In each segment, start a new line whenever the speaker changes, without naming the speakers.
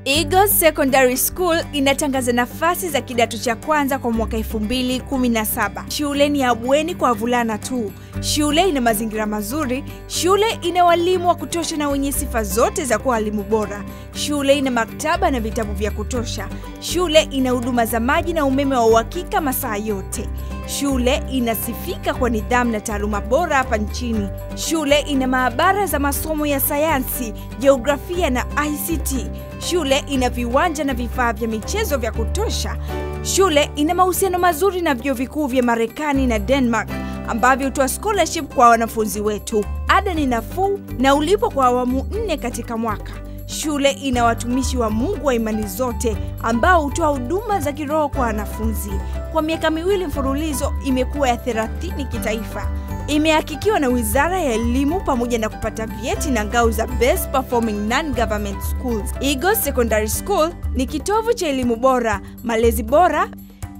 Eagles Secondary School inatangaza nafasi za kidato cha kwanza kwa mwaka 2017. Shule ni ya bweni kwa wavulana tu. Shule ina mazingira mazuri. Shule ina walimu wa kutosha na wenye sifa zote za kuwa walimu bora. Shule ina maktaba na vitabu vya kutosha. Shule ina huduma za maji na umeme wa uhakika masaa yote. Shule inasifika kwa nidhamu na taaluma bora hapa nchini. Shule ina maabara za masomo ya sayansi, jiografia na ICT. Shule ina viwanja na vifaa vya michezo vya kutosha. Shule ina mahusiano mazuri na vyuo vikuu vya Marekani na Denmark ambavyo hutoa scholarship kwa wanafunzi wetu. Ada ni nafuu na ulipo kwa awamu 4 katika mwaka. Shule ina watumishi wa Mungu wa imani zote ambao hutoa huduma za kiroho kwa wanafunzi. Kwa miaka 2 mfululizo imekuwa ya 30 kitaifa. Imehakikiwa na Wizara ya Elimu pamoja na kupata vyeti na ngao za Best Performing Non-Government Schools. Eagles Secondary School ni kitovu cha elimu bora, malezi bora,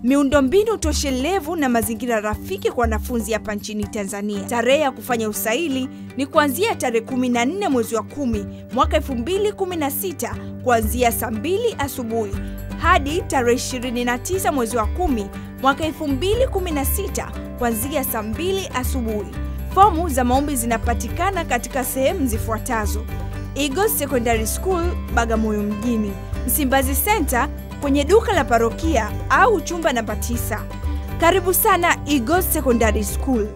miundombinu toshelevu na mazingira rafiki kwa wanafunzi hapa nchini Tanzania. Tarehe ya kufanya usaili ni kuanzia tarehe 14 mwezi wa 10 mwaka 2016 kuanzia saa 2 asubuhi hadi tarehe 29 mwezi wa 10 mwaka 2016 kuanzia saa 2 asubuhi. Fomu za maombi zinapatikana katika sehemu zifuatazo: Eagles Secondary School, Bagamoyo mjini, Msimbazi Center kwenye duka la parokia au chumba namba 9. Karibu sana Eagles Secondary School.